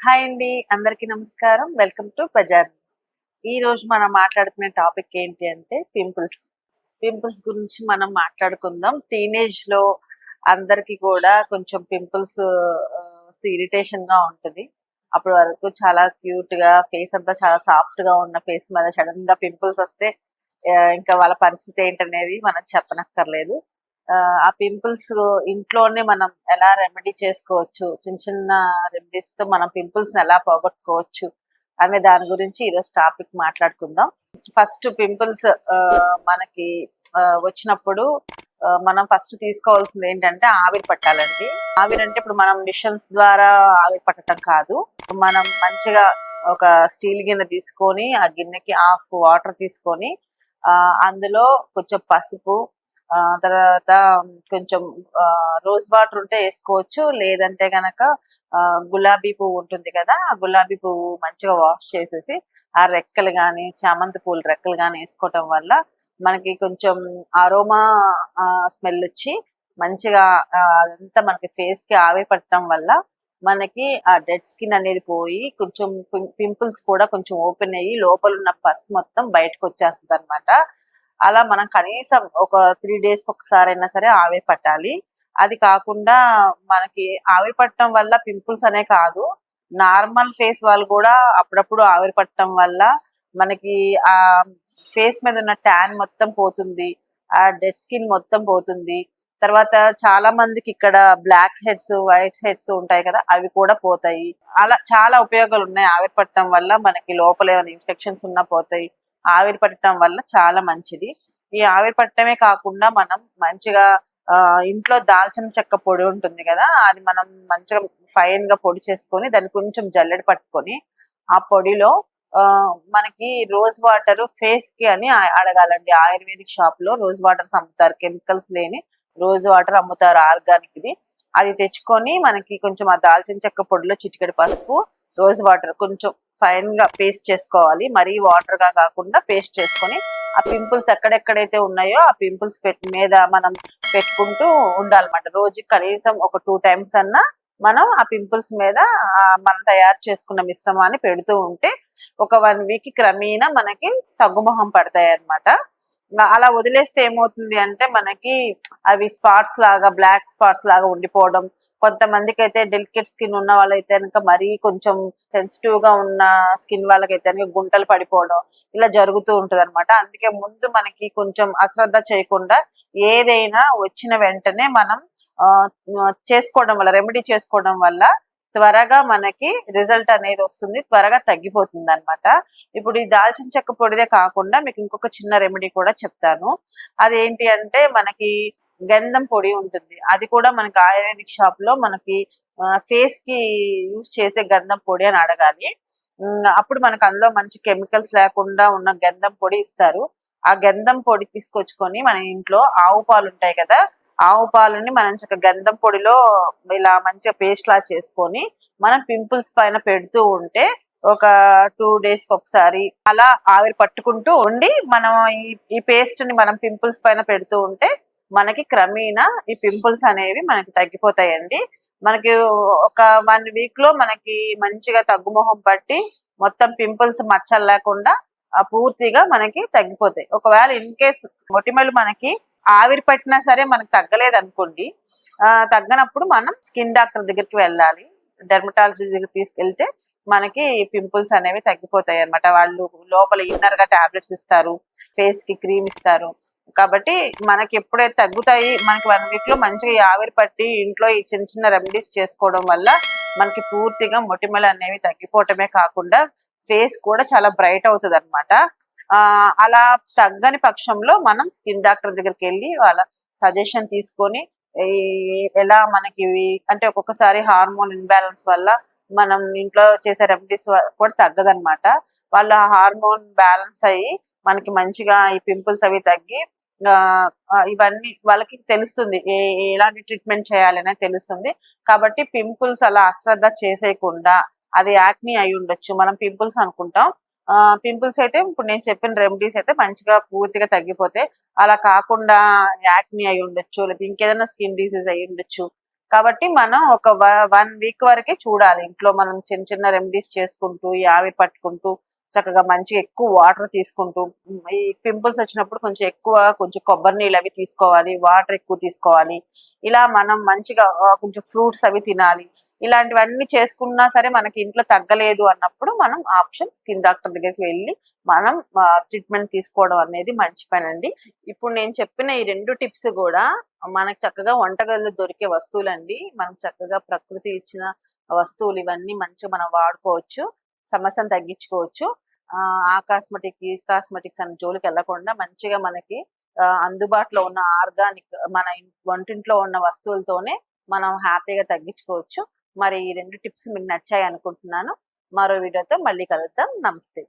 Hi అండి, అందరికీ నమస్కారం. Welcome to bazaar news. ఈ రోజు మనం మాట్లాడుకునే టాపిక్ ఏంటి అంటే పింపుల్స్. పింపుల్స్ గురించి మనం మాట్లాడుకుందాం. టీనేజ్ లో అందరికి కూడా కొంచెం పింపుల్స్ ఇరిటేషన్ గా ఉంటుంది. అప్పటి వరకు చాలా క్యూట్ గా ఫేస్ అంతా చాలా సాఫ్ట్ గా ఉన్న ఫేస్ మీద సడన్ గా పింపుల్స్ వస్తే ఇంకా వాళ్ళ పరిస్థితి ఏంటనేది మనం చెప్పనక్కర్లేదు. ఆ పింపుల్స్ ఇంట్లోనే మనం ఎలా రెమెడీ చేసుకోవచ్చు, చిన్న చిన్న రెమెడీస్ తో మనం పింపుల్స్ ని ఎలా పోగొట్టుకోవచ్చు అనే దాని గురించి ఈరోజు టాపిక్ మాట్లాడుకుందాం. ఫస్ట్ పింపుల్స్ మనకి వచ్చినప్పుడు మనం ఫస్ట్ తీసుకోవాల్సింది ఏంటంటే ఆవిరి పట్టాలండి. ఆవిరి అంటే ఇప్పుడు మనం మిషన్స్ ద్వారా ఆవిరి పట్టడం కాదు. మనం మంచిగా ఒక స్టీల్ గిన్నె తీసుకొని ఆ గిన్నెకి హాఫ్ వాటర్ తీసుకొని అందులో కొంచెం పసుపు, తర్వాత కొంచెం రోజ్ వాటర్ ఉంటే వేసుకోవచ్చు. లేదంటే గనక గులాబీ పువ్వు ఉంటుంది కదా, ఆ గులాబీ పువ్వు మంచిగా వాష్ చేసేసి ఆ రెక్కలు కానీ చామంతి పూల రెక్కలు కానీ వేసుకోవటం వల్ల మనకి కొంచెం అరోమా స్మెల్ వచ్చి మంచిగా అదంతా మనకి ఫేస్ కి ఆవిరి పట్టడం వల్ల మనకి ఆ డెడ్ స్కిన్ అనేది పోయి కొంచెం పింపుల్స్ కూడా కొంచెం ఓపెన్ అయ్యి లోపల ఉన్న పస్ మొత్తం బయటకు వచ్చేస్తుంది అనమాట. అలా మనం కనీసం ఒక 3 days ఒకసారి అయినా సరే ఆవిరి పట్టాలి. అది కాకుండా మనకి ఆవిరి పట్టడం వల్ల పింపుల్స్ అనే కాదు, నార్మల్ ఫేస్ వాళ్ళు కూడా అప్పుడప్పుడు ఆవిరి పట్టడం వల్ల మనకి ఆ ఫేస్ మీద ఉన్న ట్యాన్ మొత్తం పోతుంది, ఆ డెడ్ స్కిన్ మొత్తం పోతుంది. తర్వాత చాలా మందికి ఇక్కడ బ్లాక్ హెడ్స్, వైట్ హెడ్స్ ఉంటాయి కదా, అవి కూడా పోతాయి. అలా చాలా ఉపయోగాలు ఉన్నాయి ఆవిరి పట్టడం వల్ల. మనకి లోపల ఏమైనా ఇన్ఫెక్షన్స్ ఉన్నా పోతాయి. ఆవిరి పట్టడం వల్ల చాలా మంచిది. ఈ ఆవిరి పట్టడమే కాకుండా మనం మంచిగా ఇంట్లో దాల్చిన చెక్క పొడి ఉంటుంది కదా, అది మనం మంచిగా ఫైన్ గా పొడి చేసుకొని దాన్ని కొంచెం జల్లెడ పట్టుకొని ఆ పొడిలో మనకి రోజ్ వాటర్ ఫేస్ కి అని అడగాలండి. ఆయుర్వేదిక్ షాప్ లో రోజ్ వాటర్స్ అమ్ముతారు, కెమికల్స్ లేని రోజ్ వాటర్ అమ్ముతారు, ఆర్గానిక్ ది. అది తెచ్చుకొని మనకి కొంచెం ఆ దాల్చిన చెక్క పొడిలో చిటికెడు పసుపు, రోజ్ వాటర్ కొంచెం ఫైన్ గా పేస్ట్ చేసుకోవాలి. మరీ వాటర్ గా కాకుండా పేస్ట్ చేసుకొని ఆ పింపుల్స్ ఎక్కడెక్కడైతే ఉన్నాయో ఆ పింపుల్స్ మీద మనం పెట్టుకుంటూ ఉండాలన్నమాట. రోజుకి కనీసం ఒక 2 times అన్నా మనం ఆ పింపుల్స్ మీద మనం తయారు చేసుకున్న మిశ్రమాన్ని పెడుతూ ఉంటే ఒక 1 week క్రమేణా మనకి తగ్గుముఖం పడతాయి అన్నమాట. అలా వదిలేస్తే ఏమవుతుంది అంటే మనకి అవి స్పాట్స్ లాగా, బ్లాక్ స్పాట్స్ లాగా ఉండిపోవడం. కొంతమందికి అయితే డెలికేట్ స్కిన్ ఉన్న వాళ్ళైతే కనుక మరీ కొంచెం సెన్సిటివ్ గా ఉన్న స్కిన్ వాళ్ళకైతే కనుక గుంటలు పడిపోవడం ఇలా జరుగుతూ ఉంటది అనమాట. అందుకే ముందు మనకి కొంచెం అశ్రద్ధ చేయకుండా ఏదైనా వచ్చిన వెంటనే మనం చేసుకోవడం వల్ల, రెమెడీ చేసుకోవడం వల్ల త్వరగా మనకి రిజల్ట్ అనేది వస్తుంది, త్వరగా తగ్గిపోతుంది అనమాట. ఇప్పుడు ఈ దాల్చిన చెక్క పొడిదే కాకుండా మీకు ఇంకొక చిన్న రెమెడీ కూడా చెప్తాను. అదేంటి అంటే మనకి గంధం పొడి ఉంటుంది. అది కూడా మనకి ఆయుర్వేదిక్ షాప్ లో మనకి ఫేస్ కి యూజ్ చేసే గంధం పొడి అని అడగాలి. అప్పుడు మనకు అందులో మంచి కెమికల్స్ లేకుండా ఉన్న గంధం పొడి ఇస్తారు. ఆ గంధం పొడి తీసుకొచ్చుకొని మన ఇంట్లో ఆవు పాలు ఉంటాయి కదా, ఆవు పాలని మనం చక్కగా గంధం పొడిలో ఇలా మంచిగా పేస్ట్ లా చేసుకొని మనం పింపుల్స్ పైన పెడుతూ ఉంటే ఒక 2 days ఒకసారి అలా ఆవిరి పట్టుకుంటూ ఉండి మనం ఈ పేస్ట్ ని మనం పింపుల్స్ పైన పెడుతూ ఉంటే మనకి క్రమేణా ఈ పింపుల్స్ అనేవి మనకి తగ్గిపోతాయండి. మనకి ఒక 1 week లో మనకి మంచిగా తగ్గుముఖం పట్టి మొత్తం పింపుల్స్ మచ్చలు లేకుండా పూర్తిగా మనకి తగ్గిపోతాయి. ఒకవేళ ఇన్ కేస్ మొటిమలు మనకి ఆవిరి పట్టినా సరే మనకు తగ్గలేదు అనుకోండి, తగ్గనప్పుడు మనం స్కిన్ డాక్టర్ దగ్గరికి వెళ్ళాలి. డెర్మటాలజీ దగ్గర తీసుకెళ్తే మనకి పింపుల్స్ అనేవి తగ్గిపోతాయి అన్నమాట. వాళ్ళు లోపల ఇన్నర్ గా టాబ్లెట్స్ ఇస్తారు, ఫేస్ కి క్రీమ్ ఇస్తారు. కాబట్టి మనకి ఎప్పుడైతే తగ్గుతాయి, మనకి 1 week లో మంచిగా ఆవిరి పట్టి ఇంట్లో ఈ చిన్న చిన్న రెమెడీస్ చేసుకోవడం వల్ల మనకి పూర్తిగా మొటిమలు అనేవి తగ్గిపోవటమే కాకుండా ఫేస్ కూడా చాలా బ్రైట్ అవుతుంది అనమాట. అలా తగ్గని పక్షంలో మనం స్కిన్ డాక్టర్ దగ్గరికి వెళ్ళి వాళ్ళ సజెషన్ తీసుకొని ఎలా మనకి అంటే ఒక్కొక్కసారి హార్మోన్ ఇన్బ్యాలెన్స్ వల్ల మనం ఇంట్లో చేసే రెమెడీస్ కూడా తగ్గదనమాట. వాళ్ళ హార్మోన్ బ్యాలెన్స్ అయ్యి మనకి మంచిగా ఈ పింపుల్స్ అవి తగ్గి ఇవన్నీ వాళ్ళకి తెలుస్తుంది, ఎలాంటి ట్రీట్మెంట్ చేయాలనే తెలుస్తుంది. కాబట్టి పింపుల్స్ అలా అశ్రద్ధ చేసేయకుండా, అది యాక్ని అయి ఉండొచ్చు, మనం పింపుల్స్ అనుకుంటాం. పింపుల్స్ అయితే ఇప్పుడు నేను చెప్పిన రెమెడీస్ అయితే మంచిగా పూర్తిగా తగ్గిపోతే, అలా కాకుండా యాక్ని అయి ఉండొచ్చు, లేదా ఇంకేదైనా స్కిన్ డిసీజ్ అయి ఉండొచ్చు. కాబట్టి మనం ఒక 1 వీక్ వరకే చూడాలి. ఇంట్లో మనం చిన్న చిన్న రెమెడీస్ చేసుకుంటూ, ఈ ఆవిరి పట్టుకుంటూ, చక్కగా మంచిగా ఎక్కువ వాటర్ తీసుకుంటూ, ఈ పింపుల్స్ వచ్చినప్పుడు కొంచెం కొబ్బరి నీళ్ళు అవి తీసుకోవాలి. వాటర్ ఎక్కువ తీసుకోవాలి. ఇలా మనం మంచిగా కొంచెం ఫ్రూట్స్ అవి తినాలి. ఇలాంటివన్నీ చేసుకున్నా సరే మనకి ఇంట్లో తగ్గలేదు అన్నప్పుడు మనం ఆప్షన్ స్కిన్ డాక్టర్ దగ్గరికి వెళ్ళి మనం ట్రీట్మెంట్ తీసుకోవడం అనేది మంచి పనండి. ఇప్పుడు నేను చెప్పిన ఈ 2 టిప్స్ గూడా మనకు చక్కగా వంటగదిలో దొరికే వస్తువులండి. మనం చక్కగా ప్రకృతి ఇచ్చిన వస్తువులు ఇవన్నీ మంచిగా మనం వాడుకోవచ్చు. సమస్యను తగ్గించుకోవచ్చు. ఆ కాస్మెటిక్, ఈ కాస్మెటిక్స్ అని జోలికెళ్ళకుండా మంచిగా మనకి అందుబాటులో ఉన్న ఆర్గానిక్ మన వంటింట్లో ఉన్న వస్తువులతోనే మనం హ్యాపీగా తగ్గించుకోవచ్చు. మరి ఈ 2 టిప్స్ మీకు నచ్చాయనుకుంటున్నాను. మరో వీడియోతో మళ్ళీ కలుద్దాం. నమస్తే.